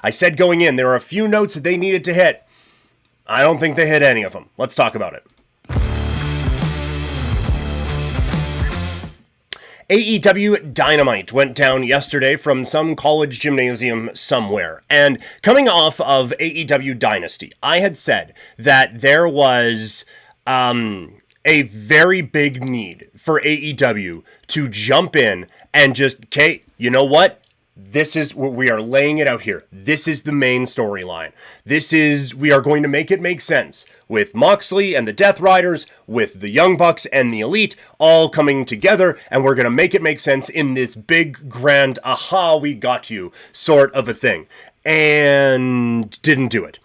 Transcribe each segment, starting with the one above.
I said going in, there are a few notes that they needed to hit. I don't think they hit any of them. Let's talk about it. AEW Dynamite went down yesterday from some college gymnasium somewhere. And coming off of AEW Dynasty, I had said that there was a very big need for AEW to jump in and just, okay, you know what? This is what we are laying it out here. This is the main storyline. We are going to make it make sense with Moxley and the Death Riders, with the Young Bucks and the Elite all coming together, and we're going to make it make sense in this big, grand, aha, we got you sort of a thing. And didn't do it.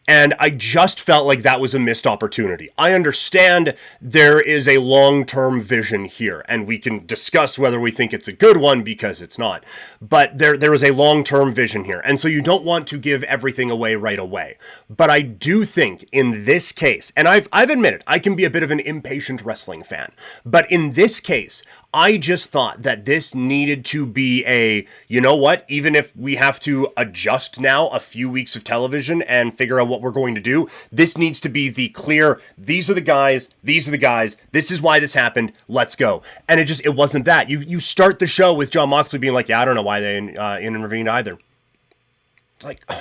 And I just felt like that was a missed opportunity. I understand there is a long-term vision here, and we can discuss whether we think it's a good one, because it's not. But there is a long-term vision here, and so you don't want to give everything away right away. But I do think in this case, and I've admitted, I can be a bit of an impatient wrestling fan, but in this case, I just thought that this needed to be you know what, even if we have to adjust now a few weeks of television and figure out what we're going to do, this needs to be the clear, these are the guys, this is why this happened, let's go. And it wasn't that. You start the show with Jon Moxley being like, yeah, I don't know why they intervened either. It's like,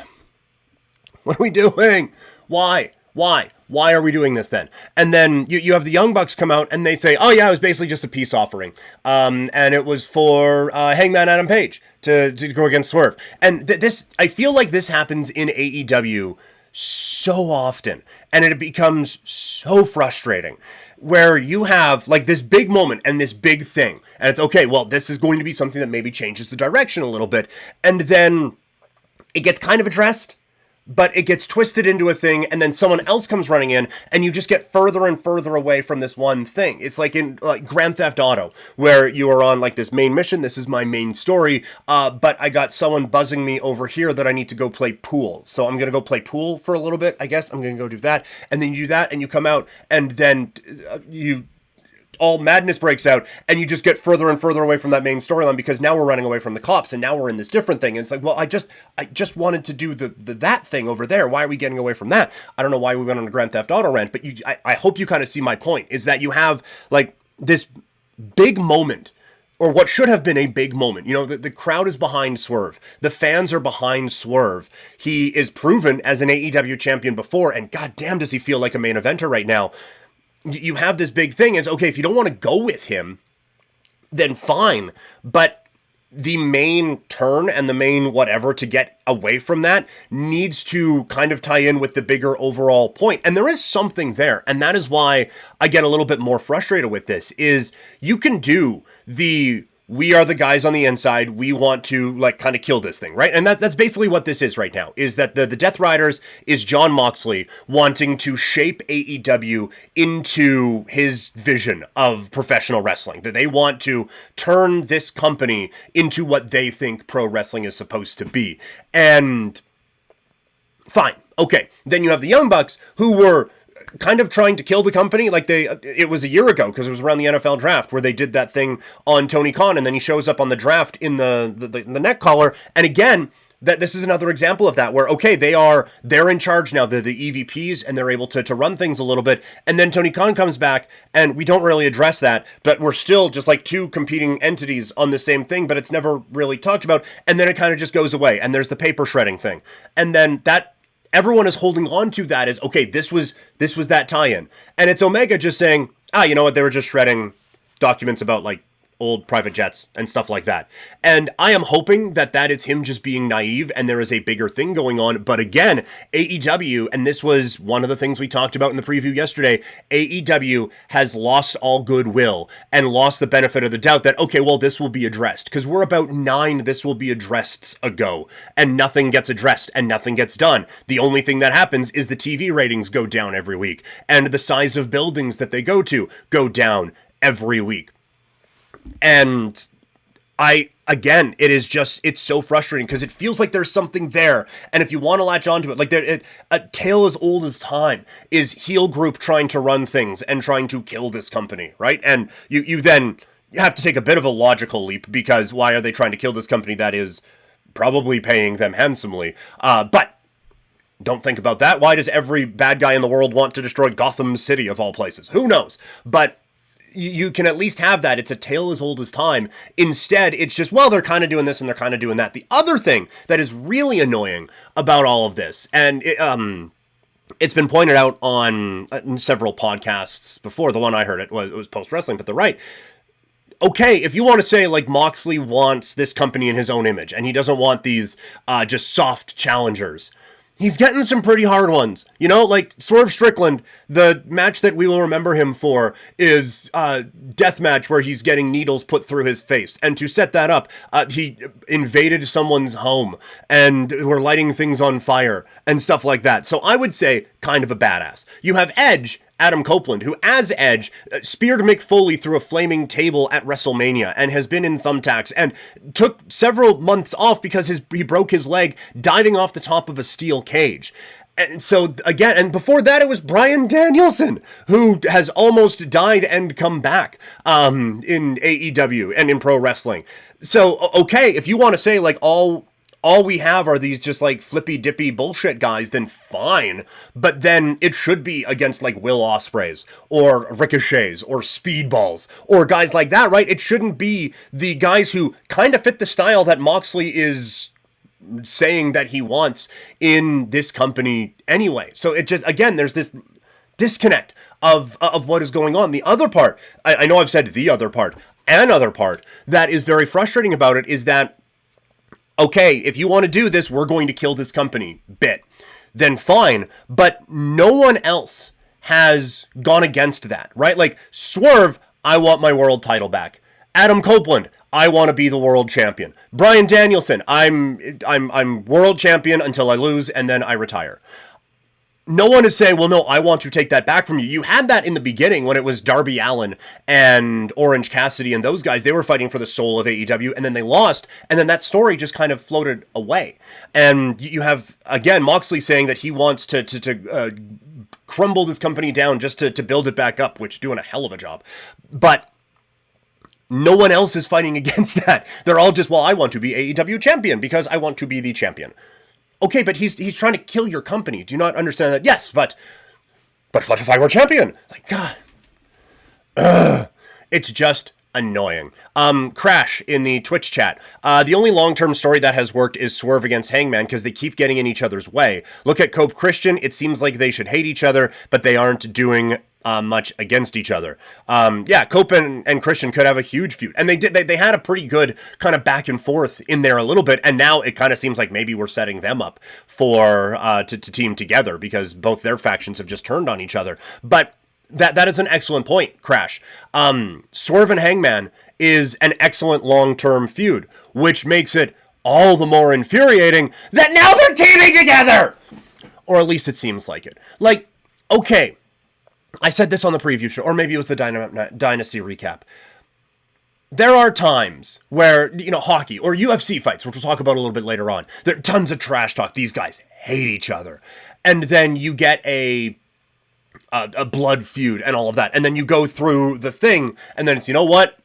what are we doing? Why? Why are we doing this then? And then you have the Young Bucks come out and they say, oh yeah, it was basically just a peace offering. And it was for Hangman Adam Page to go against Swerve. And this, I feel like this happens in AEW so often. And it becomes so frustrating. Where you have like this big moment and this big thing. And it's okay, well, this is going to be something that maybe changes the direction a little bit. And then it gets kind of addressed, but it gets twisted into a thing, and then someone else comes running in, and you just get further and further away from this one thing. It's like in Grand Theft Auto, where you are on like this main mission, this is my main story, but I got someone buzzing me over here that I need to go play pool. So I'm going to go play pool for a little bit, I guess. I'm going to go do that, and then you do that, and you come out, and then all madness breaks out, and you just get further and further away from that main storyline, because now we're running away from the cops, and now we're in this different thing. And it's like, well, I just wanted to do that thing over there. Why are we getting away from that? I don't know why we went on a Grand Theft Auto rant, but I hope you kind of see my point, is that you have like this big moment, or what should have been a big moment. You know, the crowd is behind Swerve. The fans are behind Swerve. He is proven as an AEW champion before, and goddamn does he feel like a main eventer right now. You have this big thing, and it's okay, if you don't want to go with him, then fine, but the main turn and the main whatever to get away from that needs to kind of tie in with the bigger overall point. And there is something there, and that is why I get a little bit more frustrated with this, is you can do we are the guys on the inside, we want to like kind of kill this thing, right? And that's basically what this is right now, is that the Death Riders is Jon Moxley wanting to shape AEW into his vision of professional wrestling, that they want to turn this company into what they think pro wrestling is supposed to be. And fine, okay, then you have the Young Bucks, who were kind of trying to kill the company. Like it was a year ago, because it was around the NFL draft, where they did that thing on Tony Khan, and then he shows up on the draft in the neck collar. And again, that this is another example of that, where okay, they're in charge now, they're the EVPs, and they're able to run things a little bit. And then Tony Khan comes back, and we don't really address that, but we're still just like two competing entities on the same thing, but it's never really talked about. And then it kind of just goes away, and there's the paper shredding thing, and then that everyone is holding on to that as, okay, this was that tie-in. And it's Omega just saying, you know what, they were just shredding documents about, like, old private jets and stuff like that. And I am hoping that is him just being naive and there is a bigger thing going on. But again, AEW, and this was one of the things we talked about in the preview yesterday, AEW has lost all goodwill and lost the benefit of the doubt that, okay, well, this will be addressed. Because we're about 9 this will be addressed ago, and nothing gets addressed and nothing gets done. The only thing that happens is the TV ratings go down every week, and the size of buildings that they go to go down every week. And it's so frustrating, because it feels like there's something there, and if you want to latch onto it, like a tale as old as time is heel group trying to run things and trying to kill this company, right? And you then have to take a bit of a logical leap, because why are they trying to kill this company that is probably paying them handsomely. But don't think about that. Why does every bad guy in the world want to destroy Gotham City of all places? Who knows? But you can at least have that. It's a tale as old as time. Instead, it's just, well, they're kind of doing this and they're kind of doing that. The other thing that is really annoying about all of this, and it's been pointed out on several podcasts before. The one I heard it was Post Wrestling, but they're right. Okay, if you want to say, like, Moxley wants this company in his own image, and he doesn't want these just soft challengers, he's getting some pretty hard ones. You know, like Swerve Strickland, the match that we will remember him for is a death match where he's getting needles put through his face. And to set that up, he invaded someone's home and were lighting things on fire and stuff like that. So I would say kind of a badass. You have Edge, Adam Copeland, who as Edge speared Mick Foley through a flaming table at WrestleMania and has been in thumbtacks and took several months off because he broke his leg diving off the top of a steel cage. And so again, and before that it was Bryan Danielson, who has almost died and come back in AEW and in pro wrestling. So okay, if you want to say like all we have are these just like flippy dippy bullshit guys, then fine. But then it should be against like Will Ospreays or Ricochets or Speedballs or guys like that, right? It shouldn't be the guys who kind of fit the style that Moxley is saying that he wants in this company anyway. So it just, again, there's this disconnect of what is going on. The other part, I know I've said the other part, another part that is very frustrating about it is that, okay, if you want to do this, we're going to kill this company bit, then fine. But no one else has gone against that, right? Like Swerve, I want my world title back. Adam Copeland, I want to be the world champion. Bryan Danielson, I'm world champion until I lose and then I retire. No one is saying, well, no, I want to take that back from you. You had that in the beginning when it was Darby Allin and Orange Cassidy and those guys. They were fighting for the soul of AEW, and then they lost, and then that story just kind of floated away. And you have, again, Moxley saying that he wants to crumble this company down just to build it back up, which doing a hell of a job. But no one else is fighting against that. They're all just, well, I want to be AEW champion because I want to be the champion. Okay, but he's trying to kill your company. Do you not understand that? Yes, but what if I were champion? Like, God. It's just annoying. Crash in the Twitch chat. The only long-term story that has worked is Swerve against Hangman because they keep getting in each other's way. Look at Cope Christian. It seems like they should hate each other, but they aren't doing much against each other. Yeah, Cope and Christian could have a huge feud. And they had a pretty good kind of back and forth in there a little bit. And now it kind of seems like maybe we're setting them up for to team together because both their factions have just turned on each other. But that is an excellent point, Crash. Swerve and Hangman is an excellent long-term feud, which makes it all the more infuriating that now they're teaming together! Or at least it seems like it. Like, okay, I said this on the preview show, or maybe it was the Dynasty recap. There are times where, you know, hockey or UFC fights, which we'll talk about a little bit later on, there are tons of trash talk. These guys hate each other. And then you get a blood feud and all of that. And then you go through the thing, and then it's, you know what?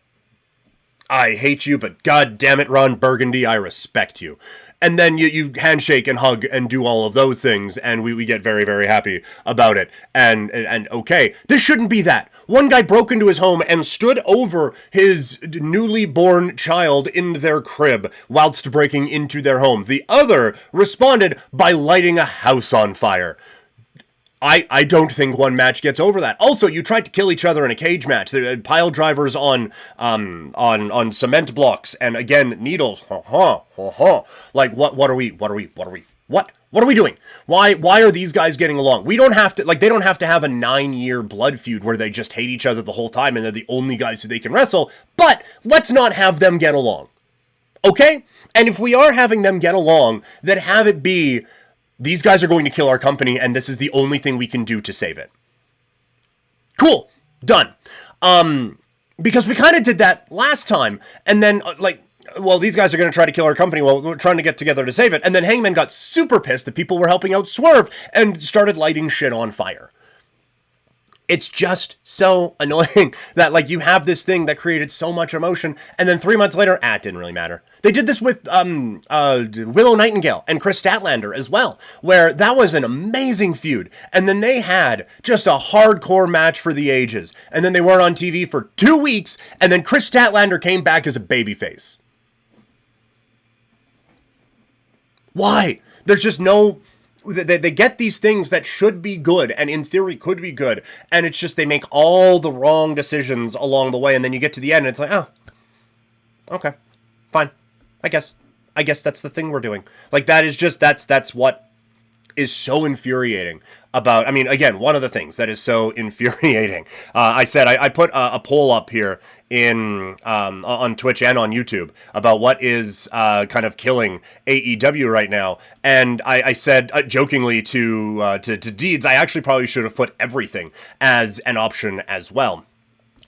I hate you, but God damn it, Ron Burgundy, I respect you. And then you handshake and hug and do all of those things, and we get very, very happy about it. And okay, this shouldn't be that. One guy broke into his home and stood over his newly born child in their crib whilst breaking into their home. The other responded by lighting a house on fire. I don't think one match gets over that. Also, you tried to kill each other in a cage match. There pile drivers on cement blocks, and again needles. Like what are we doing? Why are these guys getting along? We don't have to they don't have to have a 9-year blood feud where they just hate each other the whole time and they're the only guys who they can wrestle. But let's not have them get along, okay? And if we are having them get along, then have it be, these guys are going to kill our company, and this is the only thing we can do to save it. Cool. Done. Because we kind of did that last time, and then, well, these guys are going to try to kill our company. Well, we're trying to get together to save it. And then Hangman got super pissed that people were helping out Swerve and started lighting shit on fire. It's just so annoying that like you have this thing that created so much emotion, and then 3 months later, it didn't really matter. They did this with Willow Nightingale and Chris Statlander as well, where that was an amazing feud, and then they had just a hardcore match for the ages, and then they weren't on TV for 2 weeks, and then Chris Statlander came back as a babyface. Why? There's just no... They get these things that should be good and in theory could be good, and it's just they make all the wrong decisions along the way, and then you get to the end and it's like, oh, okay, fine. I guess that's the thing we're doing. Like, that is just, that's what is so infuriating about, I mean, again, one of the things that is so infuriating, I said, I put a poll up here on Twitch and on YouTube about what is kind of killing AEW right now, and I said jokingly to Deeds, I actually probably should have put everything as an option as well.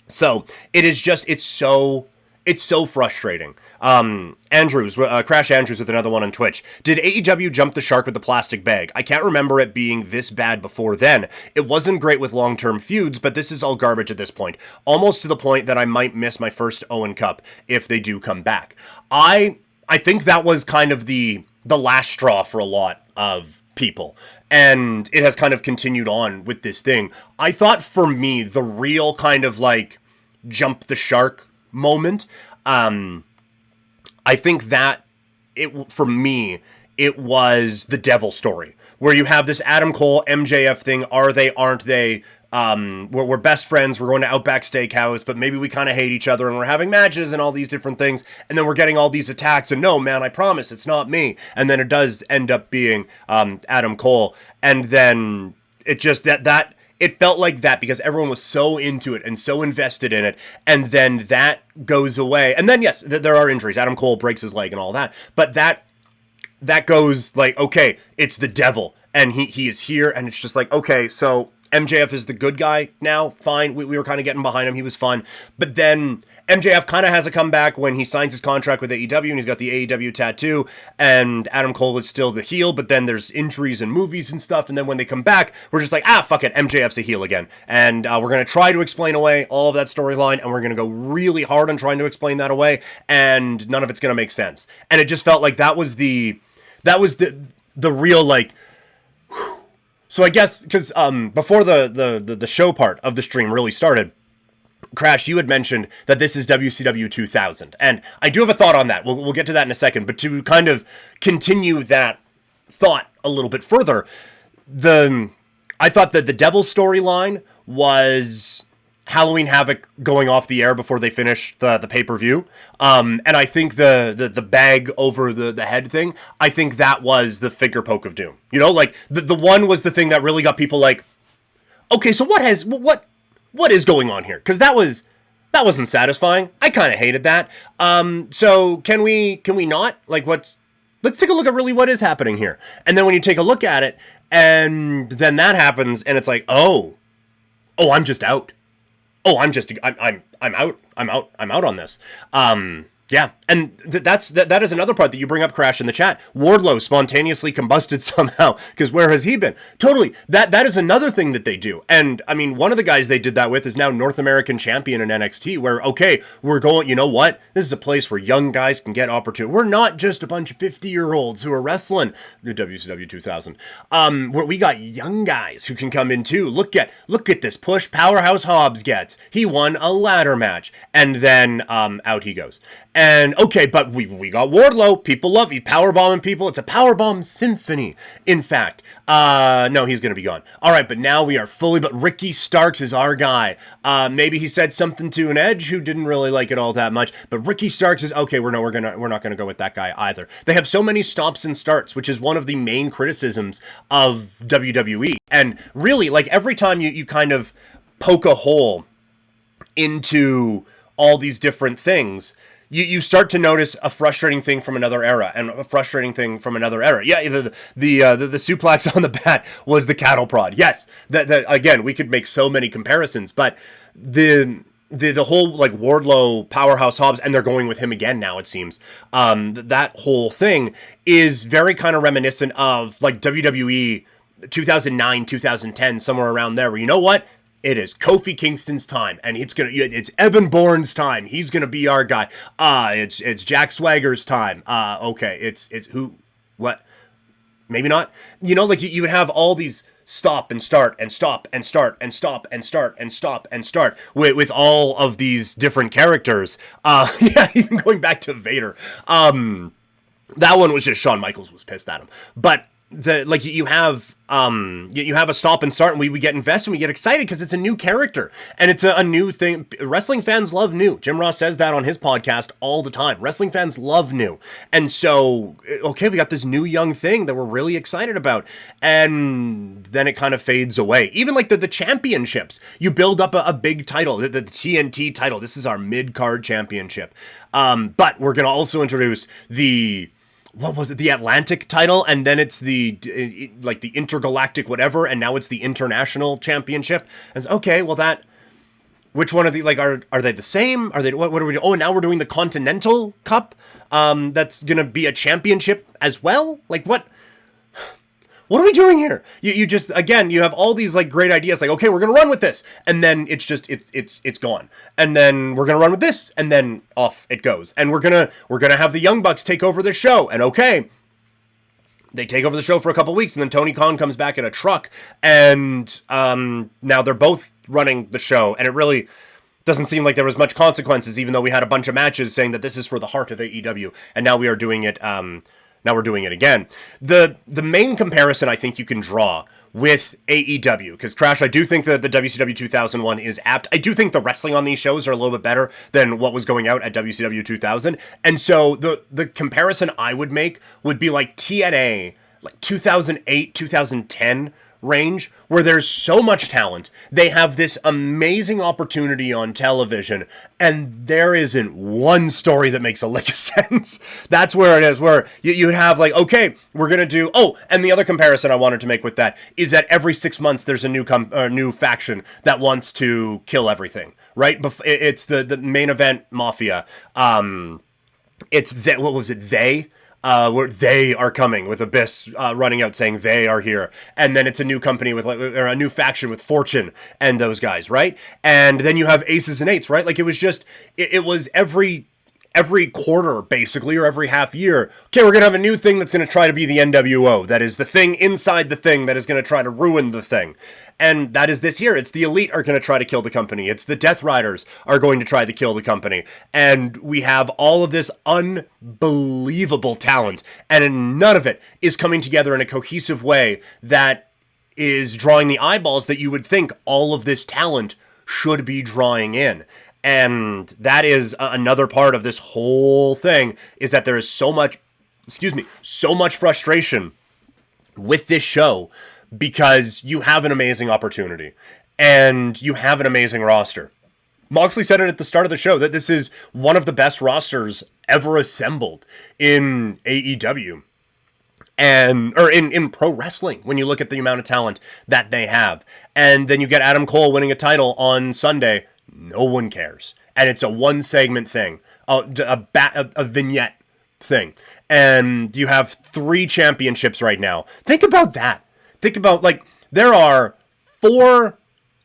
So it is just, it's so frustrating. Andrews, Crash Andrews with another one on Twitch. Did AEW jump the shark with the plastic bag? I can't remember it being this bad before then. It wasn't great with long-term feuds, but this is all garbage at this point. Almost to the point that I might miss my first Owen Cup if they do come back. I think that was kind of the last straw for a lot of people, and it has kind of continued on with this thing. I thought for me, the real kind of like jump the shark moment, I think that for me, it was the Devil story, where you have this Adam Cole MJF thing. Are they, aren't they? We're best friends. We're going to Outback Steakhouse, but maybe we kind of hate each other, and we're having matches and all these different things. And then we're getting all these attacks, and no, man, I promise it's not me. And then it does end up being Adam Cole. And then it just, it felt like that because everyone was so into it and so invested in it, and then that goes away. And then, yes, there are injuries. Adam Cole breaks his leg and all that, but that goes like, okay, it's the Devil, and he is here, and it's just like, okay, so MJF is the good guy now, fine, we were kind of getting behind him, he was fun, but then MJF kind of has a comeback when he signs his contract with AEW, and he's got the AEW tattoo, and Adam Cole is still the heel, but then there's injuries and movies and stuff, and then when they come back, we're just like, fuck it, MJF's a heel again, and we're going to try to explain away all of that storyline, and we're going to go really hard on trying to explain that away, and none of it's going to make sense. And it just felt like that was the real, like, whew. So I guess, because before the show part of the stream really started, Crash, you had mentioned that this is WCW 2000, and I do have a thought on that. We'll get to that in a second, but to kind of continue that thought a little bit further, I thought that the Devil storyline was Halloween Havoc going off the air before they finished the pay-per-view, and I think the bag over the head thing, I think that was the finger poke of doom. You know, like the one was the thing that really got people like, okay, so what is going on here? Because that wasn't satisfying. I kind of hated that. So can we not, like, let's take a look at really what is happening here. And then when you take a look at it, and then that happens, and it's like, oh, I'm just out. Oh, I'm out. I'm out on this. Yeah, and that is another part that you bring up, Crash, in the chat. Wardlow spontaneously combusted somehow, because where has he been? Totally, that is another thing that they do. And, I mean, one of the guys they did that with is now North American champion in NXT, where, okay, we're going, you know what? This is a place where young guys can get opportunity. We're not just a bunch of 50-year-olds who are wrestling the WCW 2000. Where we got young guys who can come in, too. Look at this push Powerhouse Hobbs gets. He won a ladder match, and then out he goes. And, okay, but we got Wardlow. People love it. Powerbombing people. It's a powerbomb symphony, in fact. No, he's going to be gone. All right, but now we are fully... But Ricky Starks is our guy. Maybe he said something to an Edge who didn't really like it all that much. But Ricky Starks is... Okay, we're not going to go with that guy either. They have so many stops and starts, which is one of the main criticisms of WWE. And really, like, every time you kind of poke a hole into all these different things... You start to notice a frustrating thing from another era and a frustrating thing from another era. Yeah, the suplex on the bat was the cattle prod. Yes, that again, we could make so many comparisons, but the whole like Wardlow, Powerhouse Hobbs, and they're going with him again now, it seems. That whole thing is very kind of reminiscent of like WWE 2009, 2010, somewhere around there, where you know what? It is Kofi Kingston's time, and it's Evan Bourne's time. He's gonna be our guy. It's Jack Swagger's time. Okay, it's who, what? Maybe not. Like you would have all these stop and start and stop and start and stop and start and stop and start with all of these different characters. Yeah, even going back to Vader. That one was just Shawn Michaels was pissed at him, but. You have a stop and start, and we get invested, and we get excited because it's a new character and it's a new thing. Wrestling fans love new. Jim Ross says that on his podcast all the time. Wrestling fans love new, and so okay, we got this new young thing that we're really excited about, and then it kind of fades away. Even like the championships, you build up a big title, the TNT title. This is our mid-card championship, but we're gonna also introduce what was it? The Atlantic title, and then it's the intergalactic whatever, and now it's the international championship. And okay, well which one of the are they the same? Are they what are we doing? Oh, now we're doing the Continental Cup. That's gonna be a championship as well. Like what? What are we doing here? You just, again, you have all these great ideas, okay, we're gonna run with this, and then it's just it's gone, and then we're gonna run with this, and then off it goes, and we're gonna have the Young Bucks take over the show, and okay, they take over the show for a couple weeks, and then Tony Khan comes back in a truck, and now they're both running the show, and it really doesn't seem like there was much consequences, even though we had a bunch of matches saying that this is for the heart of AEW, and now we are doing it. Now we're doing it again. The main comparison I think you can draw with AEW, because Crash, I do think that the WCW 2001 is apt. I do think the wrestling on these shows are a little bit better than what was going out at WCW 2000. And so the comparison I would make would be like TNA, 2008, 2010 range, where there's so much talent. They have this amazing opportunity on television, and there isn't one story that makes a lick of sense. That's where it is, where you have okay, we're going to do... Oh, and the other comparison I wanted to make with that is that every 6 months there's a new faction that wants to kill everything, right? It's the main event Mafia. It's what was it? Where they are coming with Abyss running out saying they are here, and then it's a new company with or a new faction with Fortune and those guys, right? And then you have Aces and Eights, right? It was just it was every quarter basically, or every half year. Okay, we're gonna have a new thing that's gonna try to be the NWO. That is the thing inside the thing that is gonna try to ruin the thing. And that is this year. It's the Elite are going to try to kill the company. It's the Death Riders are going to try to kill the company. And we have all of this unbelievable talent. And none of it is coming together in a cohesive way that is drawing the eyeballs that you would think all of this talent should be drawing in. And that is another part of this whole thing, is that there is so much frustration with this show, because you have an amazing opportunity and you have an amazing roster. Moxley said it at the start of the show that this is one of the best rosters ever assembled in AEW or in pro wrestling, when you look at the amount of talent that they have. And then you get Adam Cole winning a title on Sunday. No one cares. And it's a one segment thing, a vignette thing. And you have 3 championships right now. Think about that. Think about, there are 4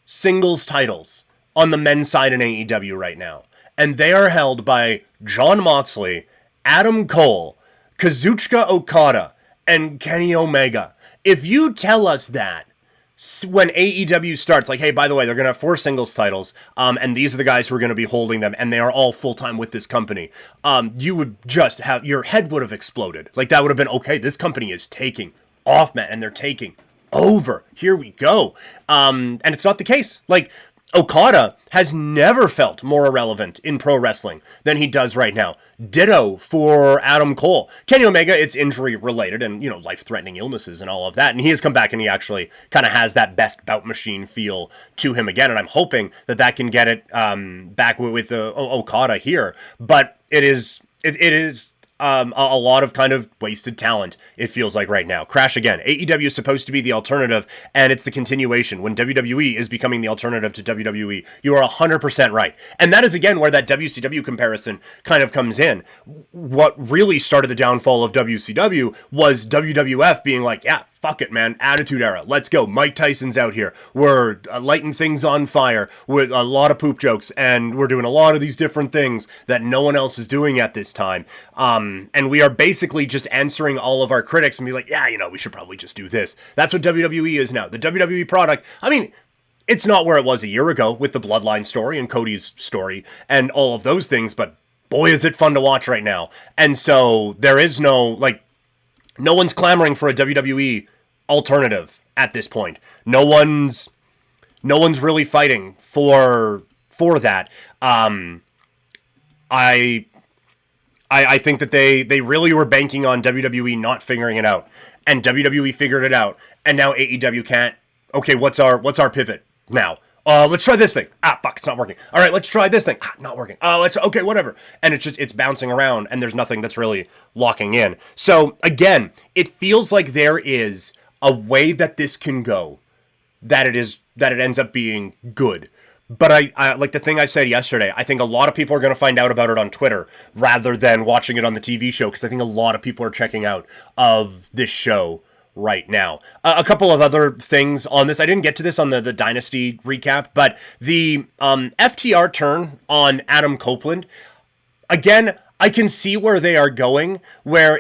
singles titles on the men's side in AEW right now. And they are held by Jon Moxley, Adam Cole, Kazuchika Okada, and Kenny Omega. If you tell us that when AEW starts, hey, by the way, they're going to have 4 singles titles, and these are the guys who are going to be holding them, and they are all full-time with this company, you would just have... Your head would have exploded. That would have been, okay, this company is taking off, man, and they're taking over. Here we go. And it's not the case. Okada has never felt more irrelevant in pro wrestling than he does right now. Ditto for Adam Cole. Kenny Omega, it's injury related and, life-threatening illnesses and all of that. And he has come back and he actually kind of has that best bout machine feel to him again. And I'm hoping that can get it back with Okada here. But it is a lot of kind of wasted talent, it feels like right now. Crash again. AEW is supposed to be the alternative, and it's the continuation. When WWE is becoming the alternative to WWE, you are 100% right. And that is, again, where that WCW comparison kind of comes in. What really started the downfall of WCW was WWF being yeah, fuck it, man. Attitude Era. Let's go. Mike Tyson's out here. We're lighting things on fire with a lot of poop jokes, and we're doing a lot of these different things that no one else is doing at this time. And we are basically just answering all of our critics and be like, yeah, we should probably just do this. That's what WWE is now. The WWE product, I mean, it's not where it was a year ago with the Bloodline story and Cody's story and all of those things, but boy, is it fun to watch right now. And so there is no one's clamoring for a WWE alternative at this point. No one's really fighting for that. I think that they really were banking on WWE not figuring it out, and WWE figured it out, and now AEW can't. Okay, what's our pivot now? Let's try this thing. Fuck, it's not working. All right, let's try this thing. Not working. Okay, whatever. And it's bouncing around, and there's nothing that's really locking in. So, again, it feels like there is a way that this can go, that it ends up being good. But I like the thing I said yesterday, I think a lot of people are going to find out about it on Twitter rather than watching it on the TV show, because I think a lot of people are checking out of this show right now. A couple of other things on this. I didn't get to this on the Dynasty recap, but the FTR turn on Adam Copeland, again, I can see where they are going, where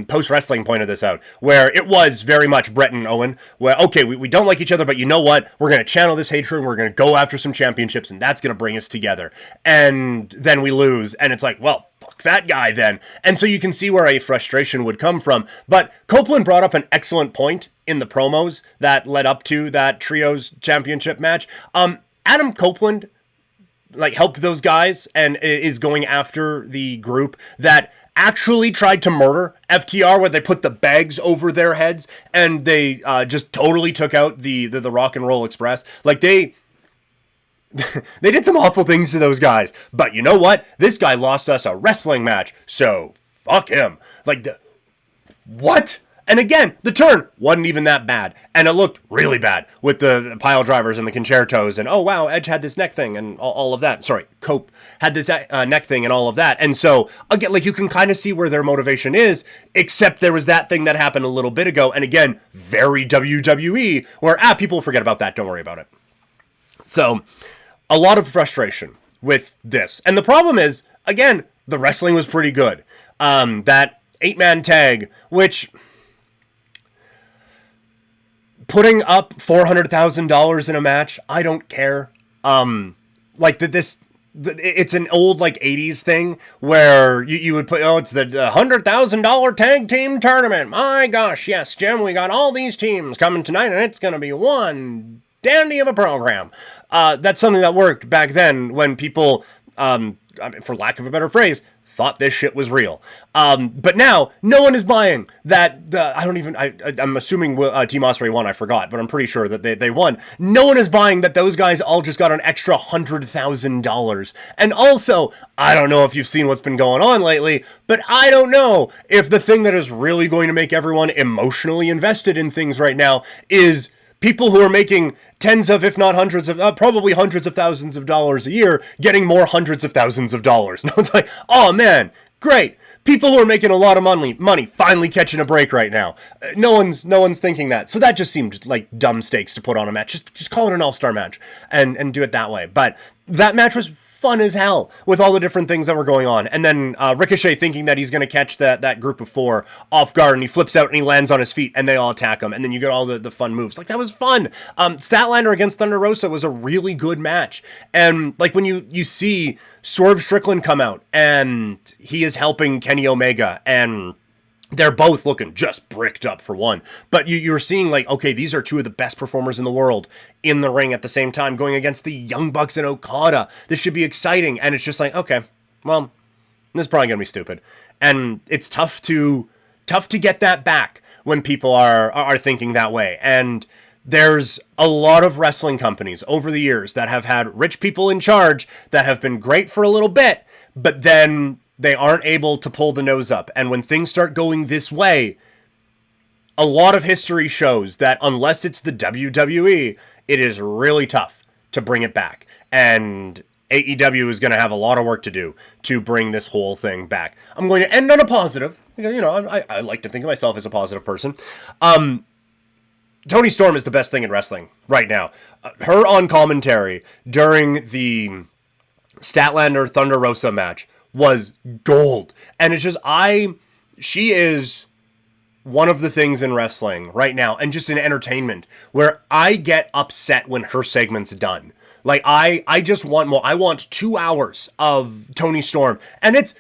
post-wrestling pointed this out, where it was very much Brett and Owen, where, okay, we don't like each other, but you know what? We're going to channel this hatred, and we're going to go after some championships, and that's going to bring us together. And then we lose, and it's like, well, fuck that guy then. And so you can see where a frustration would come from. But Copeland brought up an excellent point in the promos that led up to that Trios Championship match. Adam Copeland, helped those guys and is going after the group that actually tried to murder FTR, where they put the bags over their heads and they just totally took out the Rock and Roll Express. They did some awful things to those guys, but you know what? This guy lost us a wrestling match, so fuck him. What? And again, the turn wasn't even that bad, and it looked really bad with the pile drivers and the concertos, and oh wow, Edge had this neck thing and all of that. Sorry, Cope had this neck thing and all of that. And so again, you can kind of see where their motivation is, except there was that thing that happened a little bit ago, and again, very WWE, where people forget about that, don't worry about it. So a lot of frustration with this, and the problem is, again, the wrestling was pretty good. That 8-man tag, which, putting up $400,000 in a match, I don't care. It's an old 80s thing where you would put, it's the $100,000 tag team tournament. My gosh, yes, Jim, we got all these teams coming tonight, and it's going to be one dandy of a program. That's something that worked back then when people, for lack of a better phrase, thought this shit was real. But now, no one is buying that. I'm assuming Team Ospreay won, I forgot, but I'm pretty sure that they won. No one is buying that those guys all just got an extra $100,000. And also, I don't know if you've seen what's been going on lately, but I don't know if the thing that is really going to make everyone emotionally invested in things right now is people who are making tens of, if not hundreds of, probably hundreds of thousands of dollars a year, getting more hundreds of thousands of dollars. No one's like, oh man, great. People who are making a lot of money finally catching a break right now. No one's thinking that. So that just seemed like dumb stakes to put on a match. Just call it an all-star match and do it that way. But that match was fun as hell with all the different things that were going on. And then Ricochet thinking that he's going to catch that group of four off guard, and he flips out and he lands on his feet and they all attack him. And then you get all the fun moves. That was fun. Statlander against Thunder Rosa was a really good match. And when you see Swerve Strickland come out and he is helping Kenny Omega, and they're both looking just bricked up for one. But you're seeing okay, these are two of the best performers in the world in the ring at the same time, going against the Young Bucks and Okada. This should be exciting. And it's just okay, well, this is probably going to be stupid. And it's tough to get that back when people are thinking that way. And there's a lot of wrestling companies over the years that have had rich people in charge that have been great for a little bit, but then they aren't able to pull the nose up. And when things start going this way, a lot of history shows that unless it's the WWE, it is really tough to bring it back. And AEW is going to have a lot of work to do to bring this whole thing back. I'm going to end on a positive. You know, I like to think of myself as a positive person. Toni Storm is the best thing in wrestling right now. Her on commentary during the Statlander Thunder Rosa match was gold. And it's just, she is one of the things in wrestling right now, and just in entertainment, where I get upset when her segment's done. Like, I just want more. I want 2 hours of Toni Storm. And it's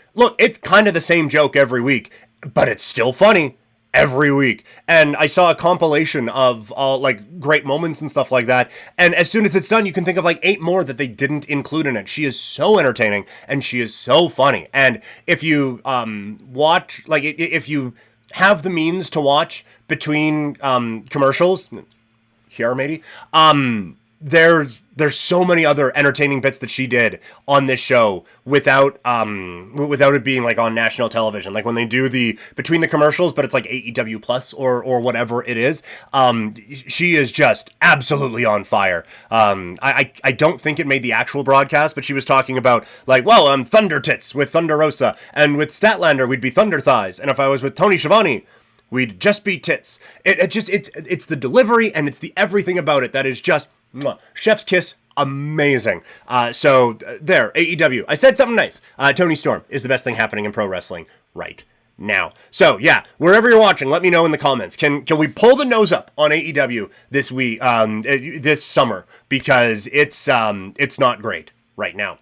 kind of the same joke every week, but it's still funny every week. And I saw a compilation of all, like, great moments and stuff like that. And as soon as it's done, you can think of, like, 8 more that they didn't include in it. She is so entertaining, and she is so funny. And if you watch, like, if you have the means to watch between commercials, here maybe, there's so many other entertaining bits that she did on this show without it being like on national television. Like when they do the between the commercials, but it's like AEW Plus or whatever it is. She is just absolutely on fire. I don't think it made the actual broadcast, but she was talking about like, well, Thunder Tits with Thunder Rosa, and with Statlander we'd be Thunder Thighs, and if I was with Tony Schiavone, we'd just be tits. It's the delivery and it's the everything about it that is just chef's kiss, amazing. So there, AEW. I said something nice. Toni Storm is the best thing happening in pro wrestling right now. So yeah, wherever you're watching, let me know in the comments. Can we pull the nose up on AEW this week, this summer, because it's not great right now.